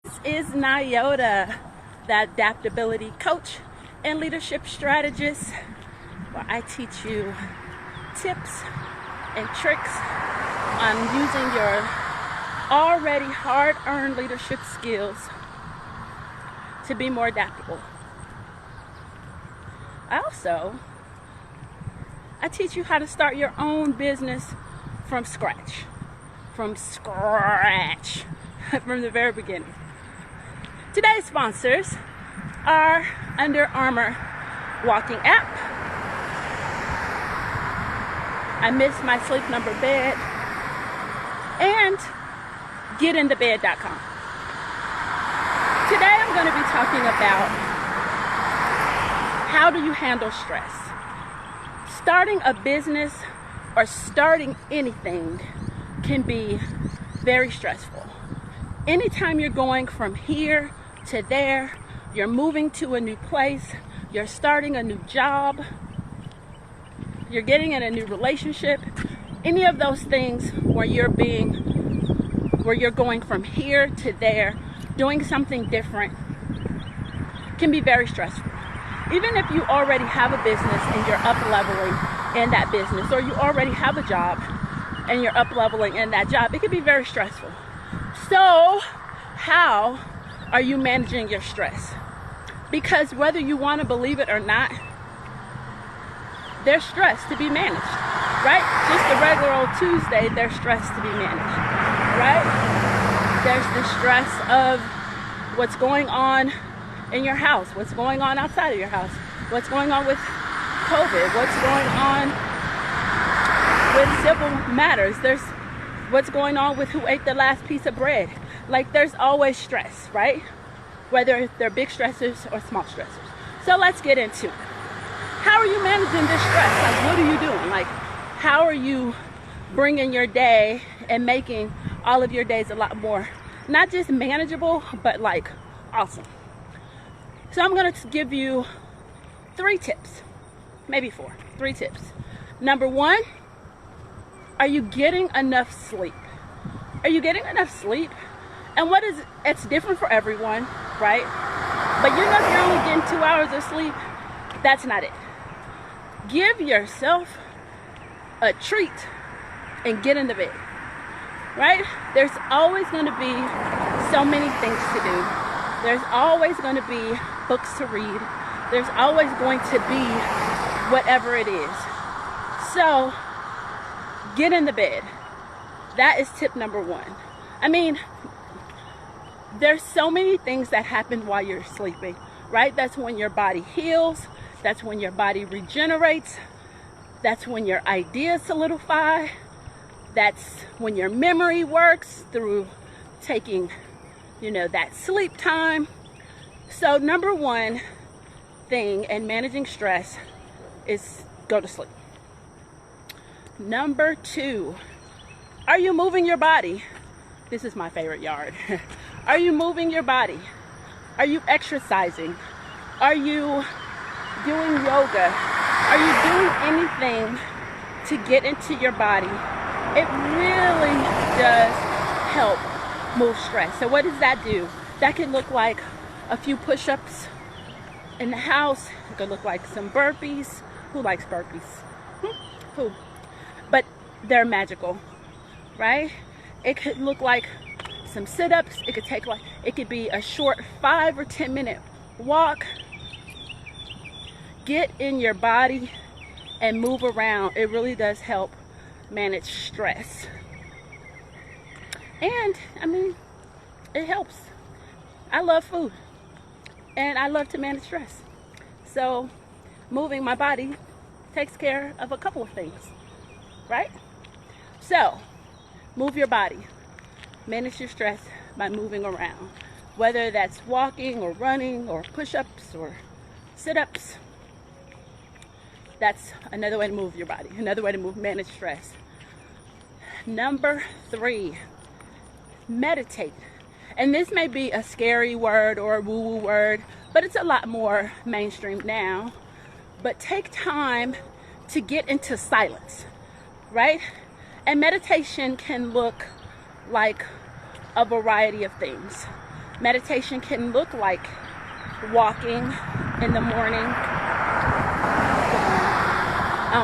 This is Nyota, the adaptability coach and leadership strategist, where I teach you tips and tricks on using your already hard-earned leadership skills to be more adaptable. I teach you how to start your own business from scratch, from the very beginning. Today's sponsors are Under Armour walking app, I Miss My Sleep Number Bed, and GetInTheBed.com. Today I'm going to be talking about how do you handle stress. Starting a business or starting anything can be very stressful. Anytime you're going from here to there, you're moving to a new place, you're starting a new job, you're getting in a new relationship, any of those things where you're going from here to there, doing something different, can be very stressful. Even if you already have a business and you're up leveling in that business, or you already have a job and you're up leveling in that job, it can be very stressful. So how are you managing your stress? Because whether you want to believe it or not, there's stress to be managed, right? Just a regular old Tuesday, there's stress to be managed, right? There's the stress of what's going on in your house, what's going on outside of your house, what's going on with COVID, what's going on with civil matters, there's what's going on with who ate the last piece of bread. Like, there's always stress, right? Whether they're big stressors or small stressors. So let's get into it. How are you managing this stress? Like, what are you doing? Like, how are you bringing your day and making all of your days a lot more, not just manageable, but like awesome? So I'm going to give you 3 tips, maybe 4, 3 tips. Number 1, are you getting enough sleep? Are you getting enough sleep? And it's different for everyone, right? But you know, if you're only getting 2 hours of sleep, that's not it. Give yourself a treat and get in the bed, right? There's always going to be so many things to do. There's always going to be books to read. There's always going to be whatever it is. So get in the bed. That is tip number 1. I mean, there's so many things that happen while you're sleeping, right? That's when your body heals. That's when your body regenerates. That's when your ideas solidify. That's when your memory works through taking, that sleep time. So number 1 thing in managing stress is go to sleep. Number 2, are you moving your body? This is my favorite yard. Are you moving your body? Are you exercising? Are you doing yoga? Are you doing anything to get into your body? It really does help move stress. So what does that do? That can look like a few push-ups in the house. It could look like some burpees. Who likes burpees? Who? But they're magical, right? It could look like some sit-ups. It could be a short 5 or 10 minute walk. Get in your body and move around. It really does help manage stress. And it helps. I love food and I love to manage stress. So moving my body takes care of a couple of things, right? So move your body. Manage your stress by moving around. Whether that's walking or running or push-ups or sit-ups. That's another way to move your body. Another way to manage stress. Number 3, meditate. And this may be a scary word or a woo-woo word, but it's a lot more mainstream now. But take time to get into silence, right? And meditation can look like a variety of things. Meditation can look like walking in the morning,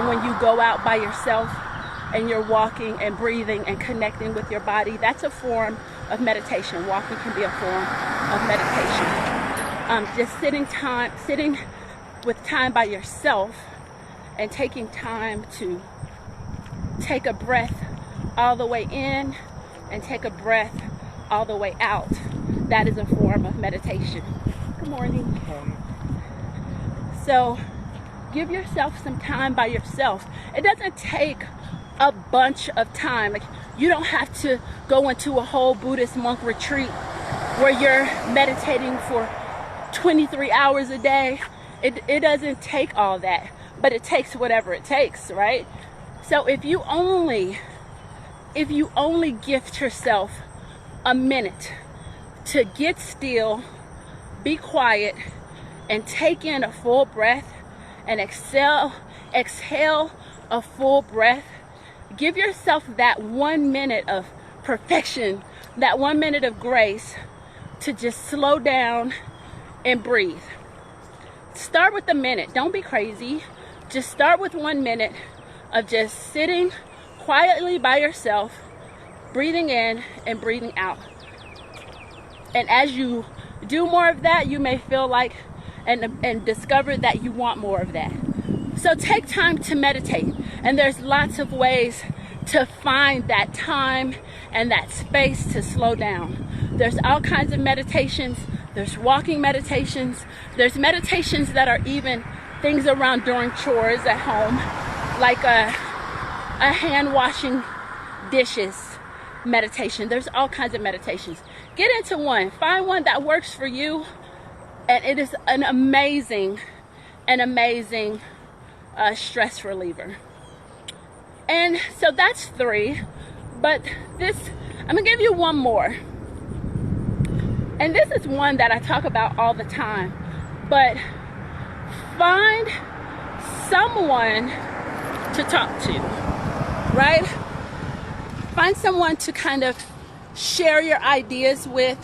when you go out by yourself and you're walking and breathing and connecting with your body. That's a form of meditation. Walking can be a form of meditation. Just sitting with time by yourself and taking time to take a breath all the way in and take a breath all the way out. That is a form of meditation. Good morning. So give yourself some time by yourself. It doesn't take a bunch of time. Like, you don't have to go into a whole Buddhist monk retreat where you're meditating for 23 hours a day. It doesn't take all that, but it takes whatever it takes, right? So if you only gift yourself a minute to get still, be quiet, and take in a full breath and exhale a full breath, give yourself that 1 minute of perfection, that 1 minute of grace to just slow down and breathe. Start with a minute. Don't be crazy. Just start with 1 minute of just sitting quietly by yourself, breathing in and breathing out. And as you do more of that, you may feel like and discover that you want more of that. So take time to meditate. And there's lots of ways to find that time and that space to slow down. There's all kinds of meditations. There's walking meditations. There's meditations that are even things around doing chores at home, like a hand washing dishes meditation. There's all kinds of meditations. Get into one. Find one that works for you. And it is an amazing stress reliever. And so that's 3. But I'm gonna give you one more. And this is one that I talk about all the time. But find someone to talk to, right? Find someone to kind of share your ideas with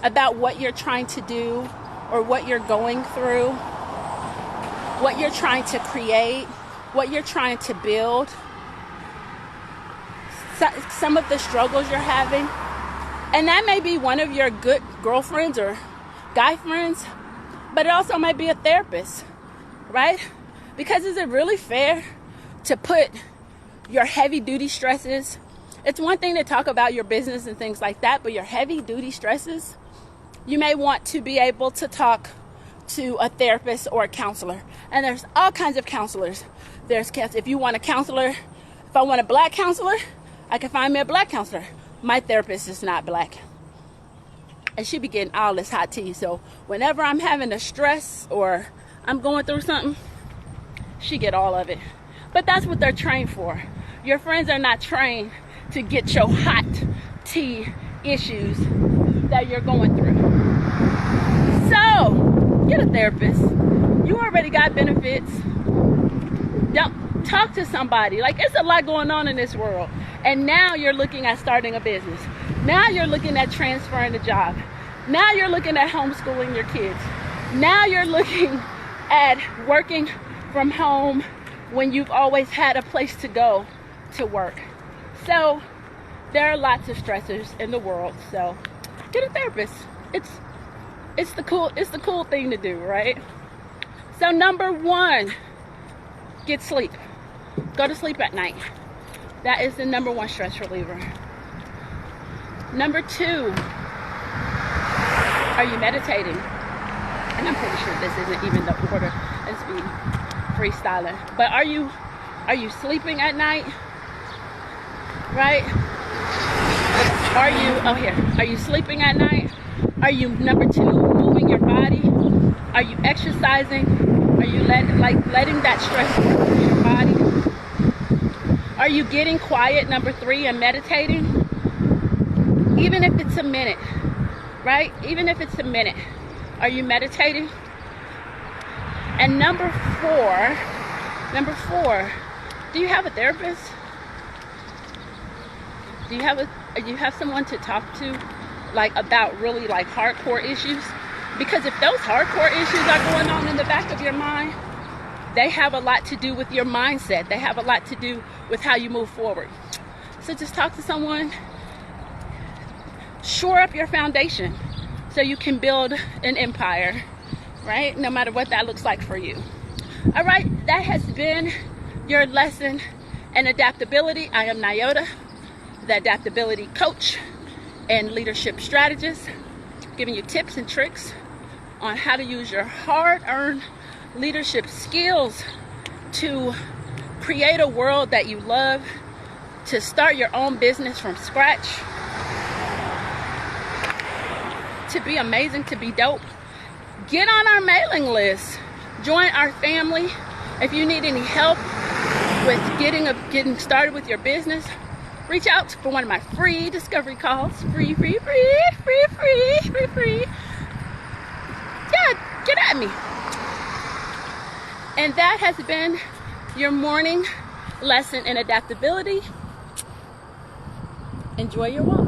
about what you're trying to do or what you're going through, what you're trying to create, what you're trying to build, some of the struggles you're having. And that may be one of your good girlfriends or guy friends, but it also might be a therapist, right? Because is it really fair to put your heavy duty stresses? It's one thing to talk about your business and things like that, but your heavy duty stresses, you may want to be able to talk to a therapist or a counselor. And there's all kinds of counselors. If you want a counselor, if I want a black counselor, I can find me a black counselor. My therapist is not black. And she be getting all this hot tea. So whenever I'm having a stress or I'm going through something, she get all of it. But that's what they're trained for. Your friends are not trained to get your hot tea issues that you're going through. So, get a therapist. You already got benefits. Don't talk to somebody. Like, it's a lot going on in this world. And now you're looking at starting a business. Now you're looking at transferring a job. Now you're looking at homeschooling your kids. Now you're looking at working from home when you've always had a place to go to work. So there are lots of stressors in the world. So get a therapist. It's the cool thing to do, right? So number 1, get sleep. Go to sleep at night. That is the number 1 stress reliever. Number 2, are you meditating? And I'm pretty sure this isn't even the order. Let's be freestyling. But are you sleeping at night? Right? Are you sleeping at night? Are you, number 2, moving your body? Are you exercising? Are you letting that stress work through your body? Are you getting quiet, number 3, and meditating? Even if it's a minute, right? Even if it's a minute, are you meditating? And number 4, do you have a therapist? Do you have someone to talk to like about really like hardcore issues, because if those hardcore issues are going on in the back of your mind, they have a lot to do with your mindset. They have a lot to do with how you move forward. So just talk to someone, shore up your foundation so you can build an empire, right? No matter what that looks like for you. All right, that has been your lesson in adaptability. I am Nyota, the adaptability coach and leadership strategist, giving you tips and tricks on how to use your hard-earned leadership skills to create a world that you love, to start your own business from scratch, to be amazing, to be dope. Get on our mailing list. Join our family. If you need any help with getting started with your business, reach out for one of my free discovery calls. Free. Yeah, get at me. And that has been your morning lesson in adaptability. Enjoy your walk.